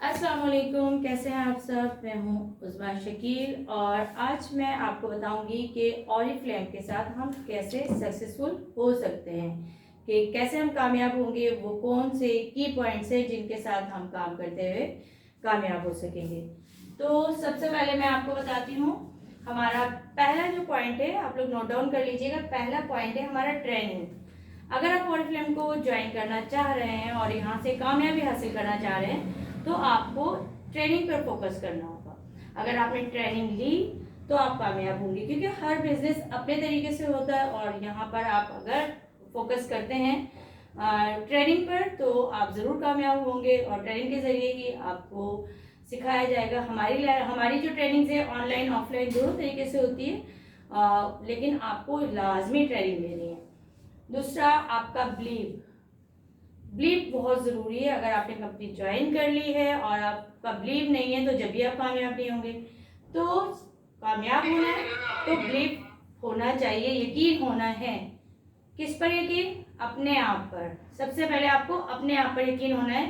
अस्सलाम वालेकुम, कैसे हैं आप सब। मैं हूं उस्मा शकील और आज मैं आपको बताऊंगी कि ऑरिफ्लेम के साथ हम कैसे सक्सेसफुल हो सकते हैं, कि कैसे हम कामयाब होंगे, वो कौन से की पॉइंट्स हैं जिनके साथ हम काम करते हुए कामयाब हो सकेंगे। तो सबसे पहले मैं आपको बताती हूँ, हमारा पहला जो पॉइंट है आप लोग नोट डाउन कर लीजिएगा। पहला पॉइंट है हमारा ट्रेनिंग। अगर आप ऑरिफ्लेम को ज्वाइन करना चाह रहे हैं और यहाँ से कामयाबी हासिल करना चाह रहे हैं तो आपको ट्रेनिंग पर फोकस करना होगा। अगर आपने ट्रेनिंग ली तो आप कामयाब होंगे, क्योंकि हर बिजनेस अपने तरीके से होता है और यहाँ पर आप अगर फोकस करते हैं ट्रेनिंग पर तो आप ज़रूर कामयाब होंगे। और ट्रेनिंग के ज़रिए ही आपको सिखाया जाएगा। हमारी जो ट्रेनिंग है ऑनलाइन ऑफलाइन दोनों तरीके से होती है, लेकिन आपको लाजमी ट्रेनिंग लेनी है। दूसरा आपका बिलीव बहुत ज़रूरी है। अगर आपने कंपनी ज्वाइन कर ली है और आपका बिलीव नहीं है तो जब भी आप कामयाब नहीं होंगे। तो कामयाब होना है तो बिलीव होना चाहिए, यकीन होना है। किस पर यकीन? अपने आप पर। सबसे पहले आपको अपने आप पर यकीन होना है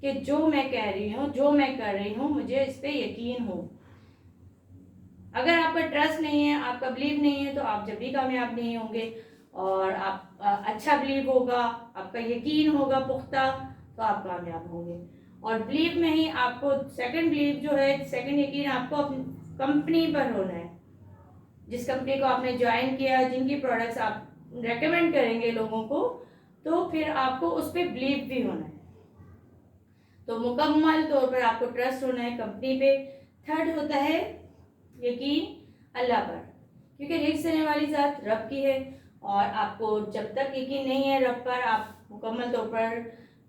कि जो मैं कह रही हूँ, जो मैं कर रही हूँ, मुझे इस पर यकीन हो। अगर आपका ट्रस्ट नहीं है, आपका बिलीव नहीं है, तो आप जब भी कामयाब नहीं होंगे। और आप अच्छा बिलीव होगा, आपका यकीन होगा पुख्ता, तो आप कामयाब होंगे। और बिलीव में ही आपको सेकंड बिलीव जो है, सेकंड यकीन आपको अपनी कंपनी पर होना है। जिस कंपनी को आपने ज्वाइन किया, जिनकी प्रोडक्ट्स आप रेकमेंड करेंगे लोगों को, तो फिर आपको उस पर बिलीव भी होना है। तो मुकम्मल तौर पर आपको ट्रस्ट होना है कंपनी पे। थर्ड होता है यकीन अल्लाह पर, क्योंकि रिस्क देने वाली ज़ात रब की है। और आपको जब तक यकीन नहीं है रब पर, आप मुकम्मल तौर पर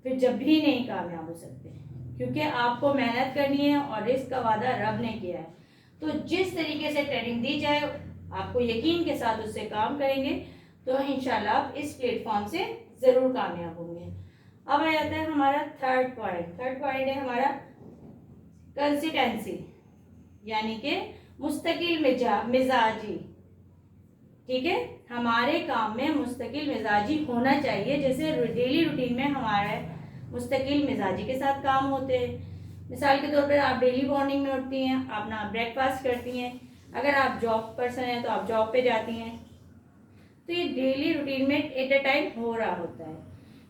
फिर जब भी नहीं कामयाब हो सकते, क्योंकि आपको मेहनत करनी है और रिस्क का वादा रब ने किया है। तो जिस तरीके से ट्रेनिंग दी जाए, आपको यकीन के साथ उससे काम करेंगे तो इंशाल्लाह आप इस प्लेटफॉर्म से ज़रूर कामयाब होंगे। अब आ जाता है हमारा थर्ड पॉइंट है हमारा कंसिस्टेंसी, यानी कि मुस्तकिल मिजाजी। ठीक है, हमारे काम में मुस्तकिल मिजाजी होना चाहिए। जैसे डेली रूटीन में हमारे मुस्तकिल मिजाजी के साथ काम होते हैं। मिसाल के तौर पर आप डेली मॉर्निंग में उठती हैं, अपना ब्रेकफास्ट करती हैं। अगर आप जॉब पर्सन हैं तो आप जॉब पे जाती हैं। तो ये डेली रूटीन में एट अ टाइम हो रहा होता है।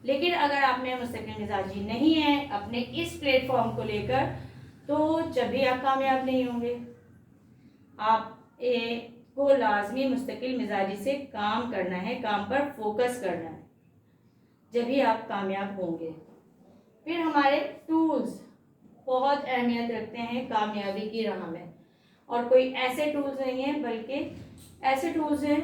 लेकिन अगर आप में मुस्तकिल मिजाजी नहीं है अपने इस प्लेटफॉर्म को लेकर, तो जब भी आप कामयाब नहीं होंगे। आप को लाजमी मुस्तकिल मिजाजी से काम करना है, काम पर फोकस करना है, जब भी आप कामयाब होंगे। फिर हमारे टूल्स बहुत अहमियत रखते हैं कामयाबी की राह में। और कोई ऐसे टूल्स नहीं है, बल्कि ऐसे टूल्स हैं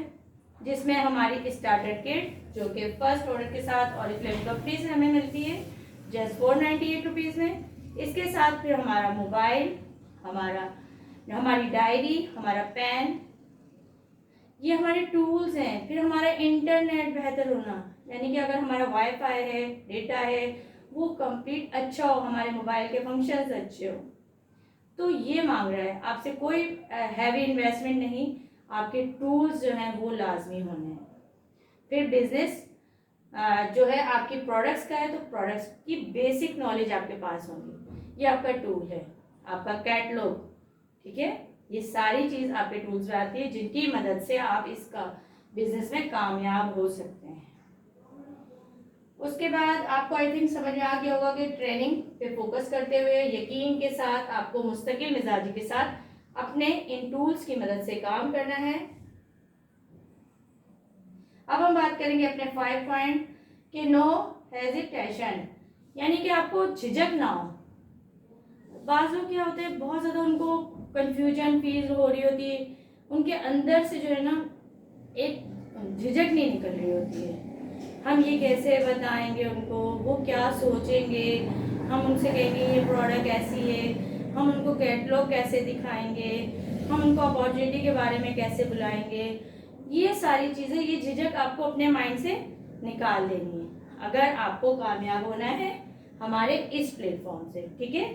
जिसमें हमारी स्टार्टर किट, जो कि फर्स्ट ऑर्डर के साथ ऑरिफ्लेम कंपनी से हमें मिलती है जस्ट 498 रुपीज़ में। इसके साथ फिर हमारा मोबाइल, हमारी डायरी, हमारा पेन, ये हमारे टूल्स हैं। फिर हमारा इंटरनेट बेहतर होना, यानी कि अगर हमारा वाईफाई है, डेटा है, वो कंप्लीट अच्छा हो, हमारे मोबाइल के फंक्शंस अच्छे हो। तो ये मांग रहा है आपसे कोई हैवी इन्वेस्टमेंट नहीं, आपके टूल्स जो हैं वो लाजमी होने हैं। फिर बिजनेस जो है आपकी प्रोडक्ट्स का है, तो प्रोडक्ट्स की बेसिक नॉलेज आपके पास होगी। ये आपका टूल है, आपका कैटलॉग। ठीक है, ये सारी चीज़ आपके टूल्स में आती है, जिनकी मदद से आप इसका बिजनेस में कामयाब हो सकते हैं। उसके बाद आपको आई थिंक समझ में आ गया होगा कि ट्रेनिंग पे फोकस करते हुए यकीन के साथ आपको मुस्तकिल मिजाजी के साथ अपने इन टूल्स की मदद से काम करना है। अब हम बात करेंगे अपने 5 पॉइंट कि नो हेजिटेशन, यानी कि आपको झिझक ना हो। बाज़ लोग क्या होते हैं, बहुत ज़्यादा उनको कंफ्यूजन फील हो रही होती है, उनके अंदर से जो है ना एक झिझक नहीं निकल रही होती है। हम ये कैसे बताएंगे उनको, वो क्या सोचेंगे, हम उनसे कहेंगे ये प्रोडक्ट ऐसी है, हम उनको कैटलॉग कैसे दिखाएंगे, हम उनको अपॉर्चुनिटी के बारे में कैसे बुलाएंगे। ये सारी चीज़ें, ये झिझक आपको अपने माइंड से निकाल देनी है अगर आपको कामयाब होना है हमारे इस प्लेटफॉर्म से। ठीक है,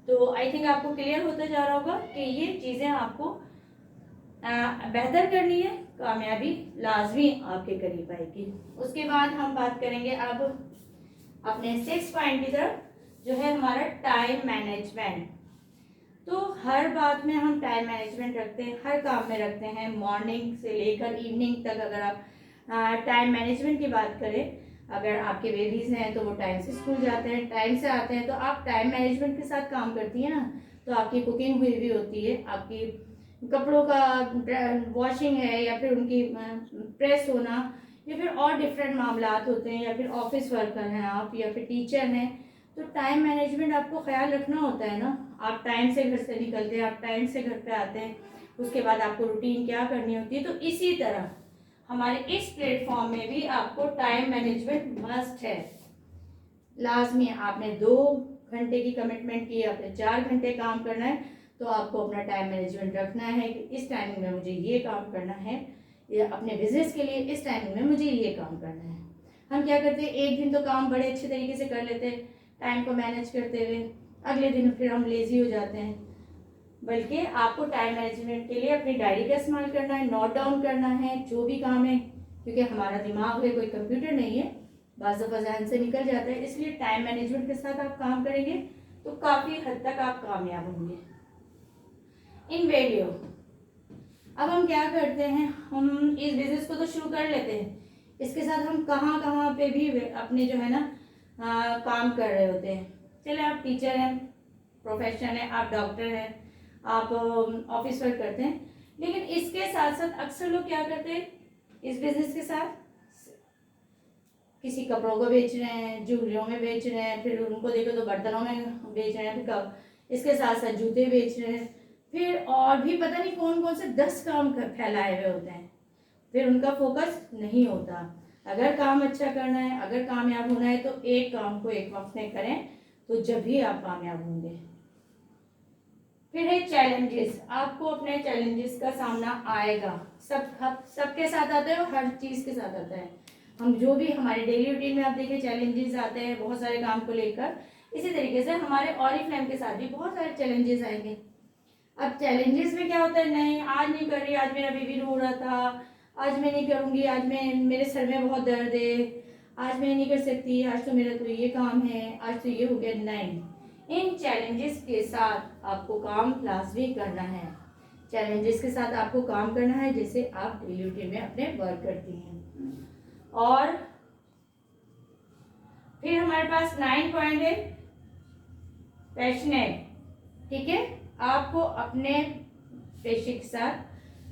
तो आई थिंक आपको क्लियर होता जा रहा होगा कि ये चीज़ें आपको बेहतर करनी है, कामयाबी लाजमी आपके करीब आएगी। उसके बाद हम बात करेंगे अब अपने 6 पॉइंट की तरफ, जो है हमारा टाइम मैनेजमेंट। तो हर बात में हम टाइम मैनेजमेंट रखते हैं, हर काम में रखते हैं, मॉर्निंग से लेकर इवनिंग तक। अगर आप टाइम मैनेजमेंट की बात करें, अगर आपके बेबीज़ हैं तो वो टाइम से स्कूल जाते हैं, टाइम से आते हैं, तो आप टाइम मैनेजमेंट के साथ काम करती हैं ना, तो आपकी कुकिंग हुई भी होती है, आपकी कपड़ों का वॉशिंग है, या फिर उनकी प्रेस होना, या फिर और डिफरेंट मामलात होते हैं, या फिर ऑफिस वर्कर हैं आप, या फिर टीचर हैं, तो टाइम मैनेजमेंट आपको ख्याल रखना होता है ना। आप टाइम से घर से निकलते हैं, आप टाइम से घर पे आते हैं, उसके बाद आपको रूटीन क्या करनी होती है। तो इसी तरह हमारे इस प्लेटफॉर्म में भी आपको टाइम मैनेजमेंट मस्ट है, लाजमी। आपने 2 घंटे की कमिटमेंट की, आपने 4 घंटे काम करना है, तो आपको अपना टाइम मैनेजमेंट रखना है कि इस टाइमिंग में मुझे ये काम करना है, या अपने बिजनेस के लिए इस टाइमिंग में मुझे ये काम करना है। हम क्या करते हैं, एक दिन तो काम बड़े अच्छे तरीके से कर लेते हैं टाइम को मैनेज करते हुए, अगले दिन फिर हम लेजी हो जाते हैं। बल्कि आपको टाइम मैनेजमेंट के लिए अपनी डायरी का इस्तेमाल करना है, नोट डाउन करना है जो भी काम है, क्योंकि हमारा दिमाग है, कोई कंप्यूटर नहीं है, बाज़ दफ़ा ज़हन से निकल जाता है। इसलिए टाइम मैनेजमेंट के साथ आप काम करेंगे तो काफ़ी हद तक आप कामयाब होंगे। इन वीडियो अब हम क्या करते हैं, हम इस बिजनेस को तो शुरू कर लेते हैं, इसके साथ हम कहाँ कहाँ पे भी अपने जो है ना काम कर रहे होते हैं। चले, आप टीचर हैं, प्रोफेशन है, आप डॉक्टर हैं, आप ऑफिस वर्क करते हैं, लेकिन इसके साथ साथ अक्सर लोग क्या करते हैं, इस बिजनेस के साथ किसी कपड़ों को बेच रहे हैं, ज्वेलरियों में बेच रहे हैं, फिर उनको देखो तो बर्तनों में बेच रहे हैं, फिर इसके साथ साथ जूते बेच रहे हैं, फिर और भी पता नहीं कौन कौन से 10 काम फैलाए हुए होते हैं। फिर उनका फोकस नहीं होता। अगर काम अच्छा करना है, अगर कामयाब होना है, तो एक काम को एक वक्त में करें, तो जब भी आप कामयाब होंगे। फिर है चैलेंजेस। आपको अपने चैलेंजेस का सामना आएगा, सबके साथ आता है और हर चीज़ के साथ आता है। हम जो भी हमारे डेली रूटीन में आप देखिए चैलेंजेस आते हैं बहुत सारे काम को लेकर, इसी तरीके से हमारे ऑरिफ्लेम के साथ भी बहुत सारे चैलेंजेस आएंगे। अब चैलेंजेस में क्या होता है, नहीं आज नहीं कर रही, आज मेरा बेबी रो रहा था, आज मैं नहीं करूँगी, आज मैं मेरे सर में बहुत दर्द है, आज मैं नहीं कर सकती, आज तो मेरा तो ये काम है, आज तो ये हो गया। नहीं, इन चैलेंजेस के साथ आपको काम लाजमी करना है। चैलेंजेस के साथ आपको काम करना है जैसे आप डेली रूटीन में अपने वर्क करती हैं। और फिर हमारे पास 9 पॉइंट है पैशनेट। ठीक है, आपको अपने पेशे के साथ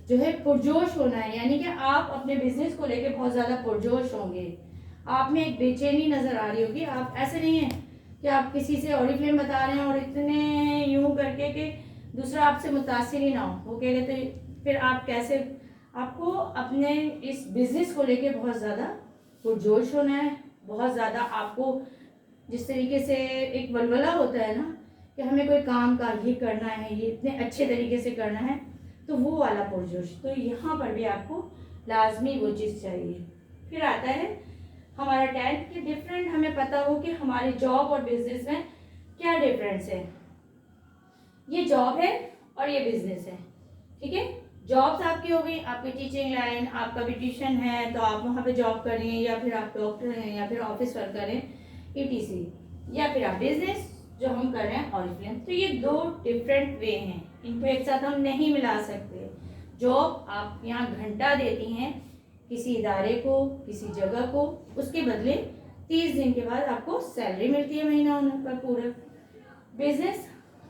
जो है पुरजोश होना है, यानी कि आप अपने बिजनेस को लेके बहुत ज़्यादा पुरजोश होंगे। आप में एक बेचैनी नज़र आ रही होगी। आप ऐसे नहीं है कि आप किसी से ऑरिफ्लेम बता रहे हैं और इतने यूं करके कि दूसरा आपसे मुतासिर ही ना हो, वो कह रहे तो फिर आप कैसे। आपको अपने इस बिज़नेस को लेके बहुत ज़्यादा पुरजोश होना है, बहुत ज़्यादा आपको जिस तरीके से एक वलवला होता है ना कि हमें कोई काम का ये करना है, ये इतने अच्छे तरीके से करना है, तो वो वाला पुरजोश। तो यहाँ पर भी आपको लाजमी वो चीज़ चाहिए। फिर आता है हमारा 10 कि डिफरेंट, हमें पता हो कि हमारी जॉब और बिजनेस में क्या डिफरेंस है। ये जॉब है और ये बिजनेस है। ठीक है, जॉब्स आपकी हो गई, आपकी टीचिंग लाइन, आपका भी ट्यूशन है तो आप वहाँ पे जॉब करें, या फिर आप डॉक्टर हैं, या फिर ऑफिस वर्कर हैं, ETC, या फिर आप बिजनेस जो हम कर रहे हैं ऑरिफ्लेम। तो ये 2 डिफरेंट वे हैं, इनको एक साथ हम नहीं मिला सकते। जॉब आप यहाँ घंटा देती हैं किसी इदारे को, किसी जगह को, उसके बदले 30 दिन के बाद आपको सैलरी मिलती है महीना होने पर पूरा। बिजनेस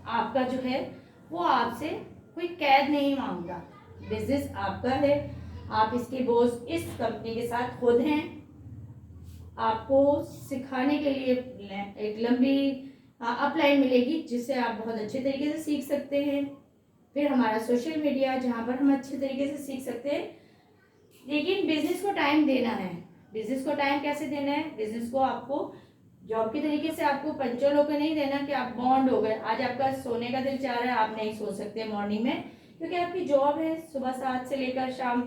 आपका जो है वो आपसे कोई कैद नहीं मांगता, बिजनेस आपका है, आप इसके बॉस इस कंपनी के साथ खुद हैं। आपको सिखाने के लिए एक लंबी अपलाइन मिलेगी जिससे आप बहुत अच्छे तरीके से सीख सकते हैं। फिर हमारा सोशल मीडिया जहाँ पर हम अच्छे तरीके से सीख सकते हैं, लेकिन बिजनेस को टाइम देना है। बिजनेस को टाइम कैसे देना है, बिजनेस को आपको जॉब के तरीके से आपको पंचर होकर नहीं देना कि आप बॉन्ड हो गए, आज आपका सोने का दिल चाह रहा है, आप नहीं सो सकते मॉर्निंग में, क्योंकि आपकी जॉब है सुबह 7 से लेकर शाम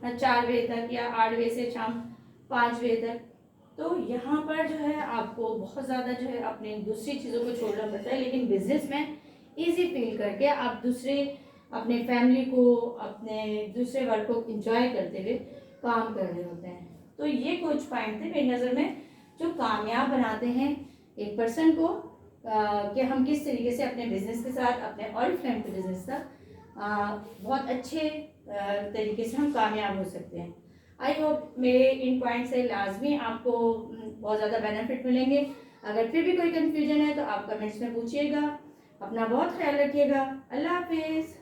4 बजे तक, या 8 बजे से शाम 5 बजे तक। तो यहाँ पर जो है आपको बहुत ज़्यादा जो है अपने दूसरी चीज़ों को छोड़ना पड़ता है, लेकिन बिजनेस में ईजी फील करके आप दूसरे अपने फैमिली को, अपने दूसरे वर्क को एंजॉय करते हुए काम कर रहे होते हैं। तो ये कुछ पॉइंट थे मेरी नज़र में जो कामयाब बनाते हैं एक पर्सन को कि हम किस तरीके से अपने बिज़नेस के साथ, अपने ऑरिफ्लेम के बिज़नेस का बहुत अच्छे तरीके से हम कामयाब हो सकते हैं। आई होप मेरे इन पॉइंट से लाजमी आपको बहुत ज़्यादा बेनिफिट मिलेंगे। अगर फिर भी कोई कन्फ्यूजन है तो आप कमेंट्स में पूछिएगा। अपना बहुत ख्याल रखिएगा। अल्लाह हाफिज़।